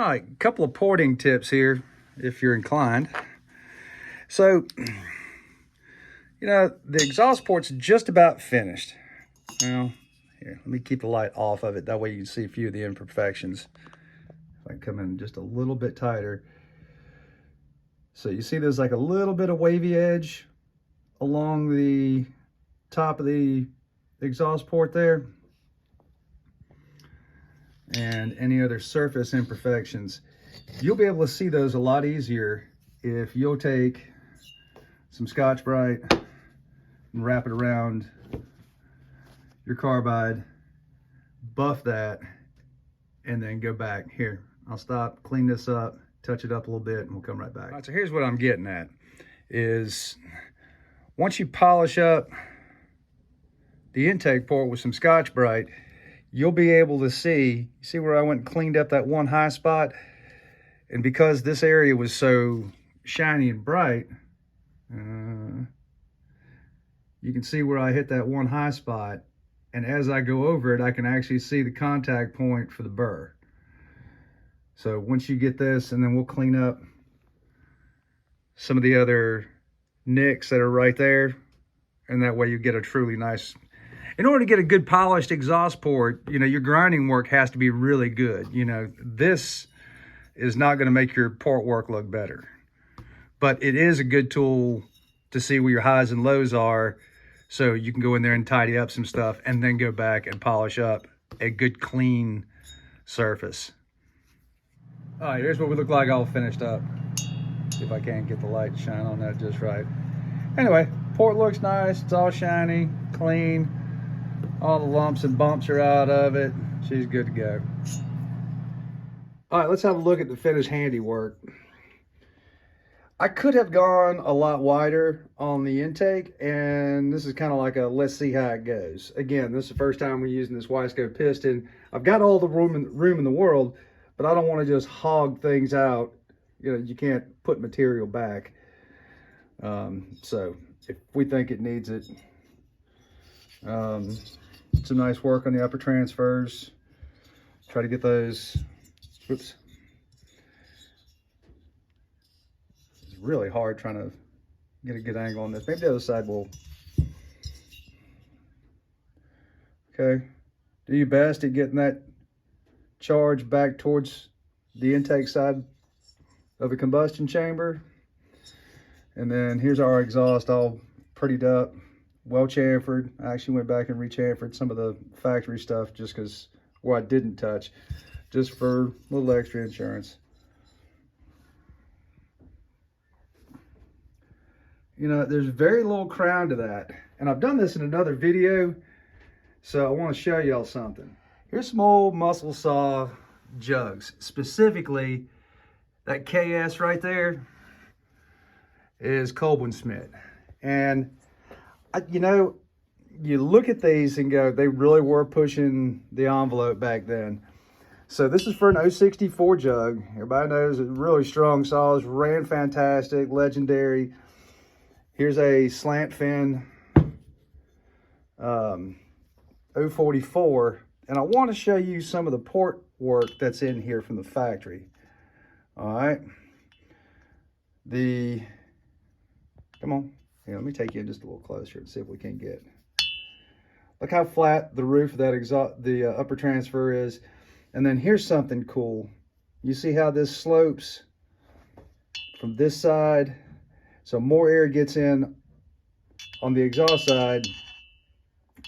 All right, a couple of porting tips here if you're inclined. So, the exhaust port's just about finished. Well, here, let me keep the light off of it. That way you can see a few of the imperfections. If I come in just a little bit tighter. So you see there's like a little bit of wavy edge along the top of the exhaust port there. And any other surface imperfections. You'll be able to see those a lot easier if you'll take some Scotch-Brite and wrap it around your carbide, buff that, and then go back. Here, I'll stop, clean this up, touch it up a little bit, and we'll come right back. All right, so here's what I'm getting at, is once you polish up the intake port with some Scotch-Brite, you'll be able to see where I went and cleaned up that one high spot? And because this area was so shiny and bright, you can see where I hit that one high spot. And as I go over it, I can actually see the contact point for the burr. So once you get this, and then we'll clean up some of the other nicks that are right there. And that way you get a truly nice... In order to get a good polished exhaust port, your grinding work has to be really good. This is not going to make your port work look better. But it is a good tool to see where your highs and lows are, so you can go in there and tidy up some stuff and then go back and polish up a good clean surface. All right, here's what we look like all finished up. See if I can't get the light to shine on that just right. Anyway, port looks nice. It's all shiny, clean. All the lumps and bumps are out of it. She's good to go. All right, let's have a look at the finished handiwork. I could have gone a lot wider on the intake, and this is kind of like a let's see how it goes. Again, this is the first time we're using this Wiseco piston. I've got all the room in the world, but I don't want to just hog things out. You can't put material back. So if we think it needs it, some nice work on the upper transfers. Try to get those. Oops. It's really hard trying to get a good angle on this. Maybe the other side will. Okay. Do your best at getting that charge back towards the intake side of the combustion chamber. And then here's our exhaust all prettied up. Well chamfered. I actually went back and re-chamfered some of the factory stuff just because where I didn't touch, just for a little extra insurance. There's very little crown to that, and I've done this in another video, so I want to show y'all something. Here's some old muscle saw jugs. Specifically, that KS right there is Colburn Smith, and you look at these and go, they really were pushing the envelope back then. So this is for an 064 jug. Everybody knows it's really strong saws, ran fantastic, legendary. Here's a slant fin 044, and I want to show you some of the port work that's in here from the factory. All right. Come on. Here, let me take you in just a little closer and see if we can get. Look how flat the roof of that upper transfer is. And then here's something cool. You see how this slopes from this side? So more air gets in on the exhaust side,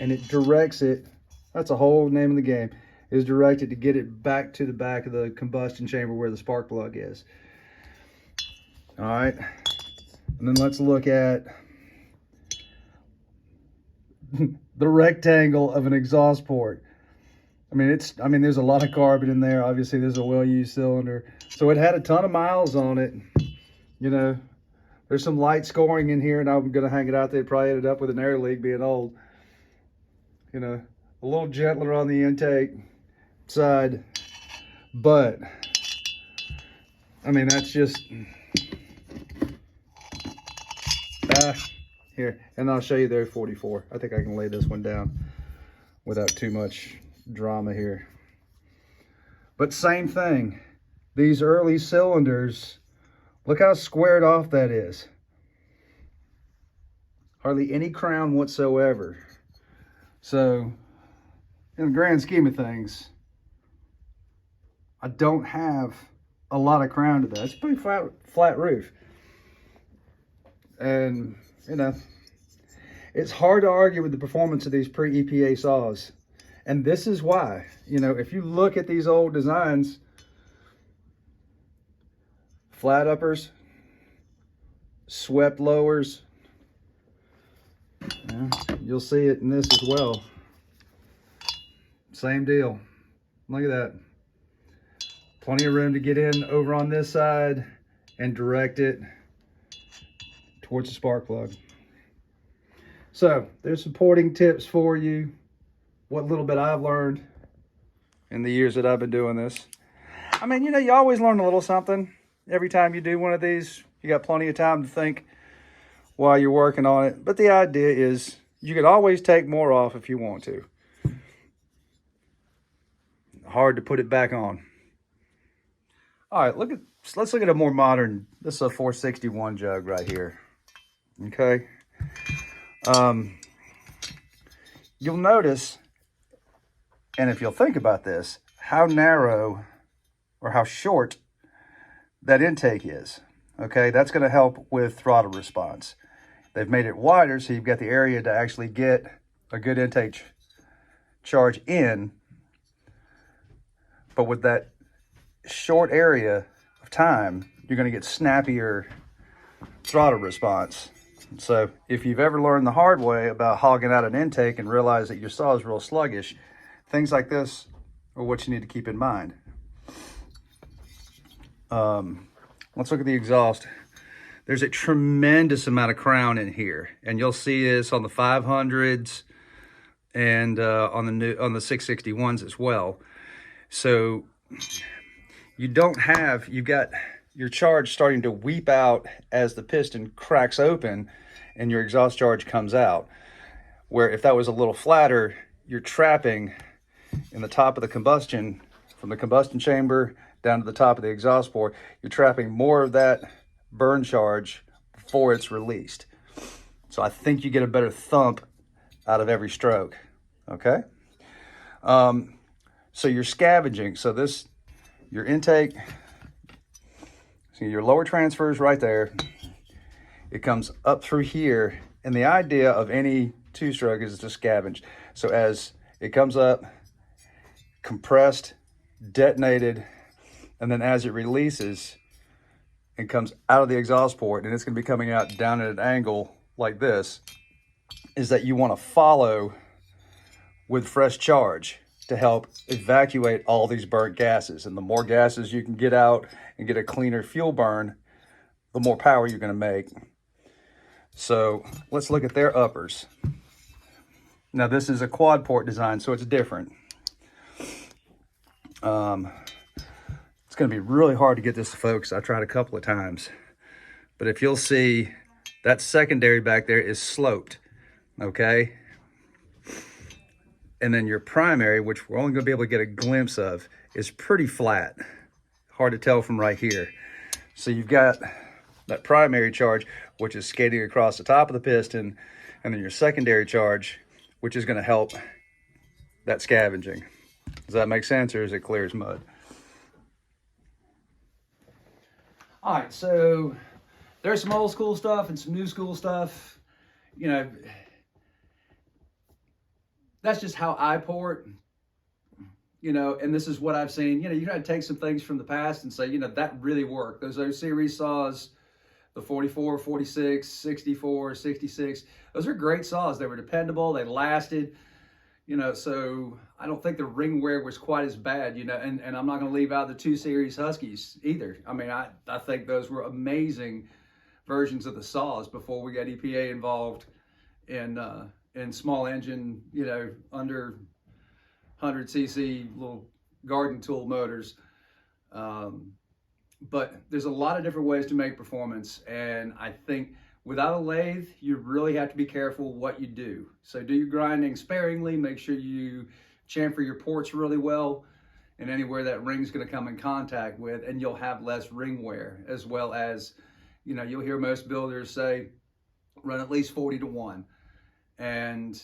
and it directs it. That's the whole name of the game, is directed to get it back to the back of the combustion chamber where the spark plug is. All right. And then let's look at the rectangle of an exhaust port. There's a lot of carbon in there. Obviously, there's a well-used cylinder. So it had a ton of miles on it. There's some light scoring in here, and I'm going to hang it out there. Probably ended up with an air leak being old. A little gentler on the intake side. But, that's just... Here, and I'll show you the 44. I think I can lay this one down without too much drama here. But same thing. these early cylinders, look how squared off that is. Hardly any crown whatsoever. So, in the grand scheme of things, I don't have a lot of crown to that. It's a pretty flat roof. And, you know, it's hard to argue with the performance of these pre-EPA saws. And this is why, you know, if you look at these old designs, flat uppers, swept lowers, you'll see it in this as well. Same deal. Look at that. Plenty of room to get in over on this side and direct it towards the spark plug. So there's supporting tips for you. What little bit I've learned in the years that I've been doing this. I mean, you know, you always learn a little something every time you do one of these. You got plenty of time to think while you're working on it. But the idea is you can always take more off if you want to. Hard to put it back on. All right, let's look at a more modern, this is a 461 jug right here. Okay. You'll notice, and if you'll think about this, how narrow or how short that intake is. Okay, that's going to help with throttle response. They've made it wider, so you've got the area to actually get a good intake charge in. But with that short area of time, you're going to get snappier throttle response. So if you've ever learned the hard way about hogging out an intake and realize that your saw is real sluggish, things like this are what you need to keep in mind. Let's look at the exhaust. There's a tremendous amount of crown in here, and you'll see this on the 500s and on the 661s as well. So you've got your charge starting to weep out as the piston cracks open and your exhaust charge comes out. Where if that was a little flatter, you're trapping in the top of the combustion, from the combustion chamber down to the top of the exhaust port, you're trapping more of that burn charge before it's released. So I think you get a better thump out of every stroke, okay? So you're scavenging. So your intake, so your lower transfer is right there. It comes up through here. And the idea of any two-stroke is to scavenge. So as it comes up, compressed, detonated, and then as it releases and comes out of the exhaust port, and it's going to be coming out down at an angle like this, is that you want to follow with fresh charge to help evacuate all these burnt gases. And the more gases you can get out and get a cleaner fuel burn, the more power you're going to make. So let's look at their uppers. Now this is a quad port design, so it's different. It's going to be really hard to get this to focus. I tried a couple of times, but if you'll see, that secondary back there is sloped, okay? And then your primary, which we're only going to be able to get a glimpse of, is pretty flat. Hard to tell from right here. So you've got that primary charge, which is skating across the top of the piston, and then your secondary charge, which is going to help that scavenging. Does that make sense, or is it clear as mud? All right, so there's some old school stuff and some new school stuff. You know, that's just how I port, you know, and this is what I've seen. You know, you got to take some things from the past and say, you know, that really worked. Those O-series saws, the 44, 46, 64, 66, those are great saws. They were dependable, they lasted, you know, so I don't think the ring wear was quite as bad, you know, and I'm not going to leave out the 2 Series Huskies either. I mean, I think those were amazing versions of the saws before we got EPA involved in small engine, you know, under 100cc little garden tool motors. But there's a lot of different ways to make performance, and I think without a lathe, you really have to be careful what you do. So do your grinding sparingly, make sure you chamfer your ports really well and anywhere that ring's going to come in contact with, and you'll have less ring wear, as well as, you know, you'll hear most builders say run at least 40 to 1. And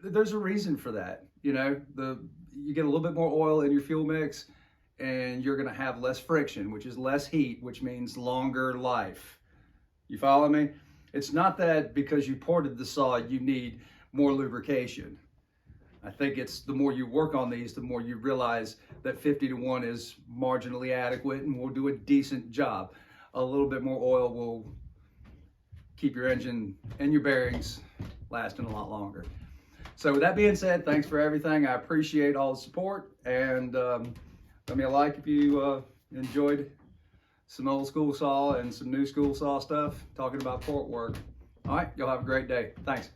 there's a reason for that. You know, you get a little bit more oil in your fuel mix, and you're going to have less friction, which is less heat, which means longer life. You follow me? It's not that because you ported the saw, you need more lubrication. I think it's the more you work on these, the more you realize that 50 to 1 is marginally adequate and will do a decent job. A little bit more oil will keep your engine and your bearings lasting a lot longer. So with that being said, thanks for everything. I appreciate all the support, and let me a like if you enjoyed some old school saw and some new school saw stuff, talking about port work. All right, y'all have a great day. Thanks.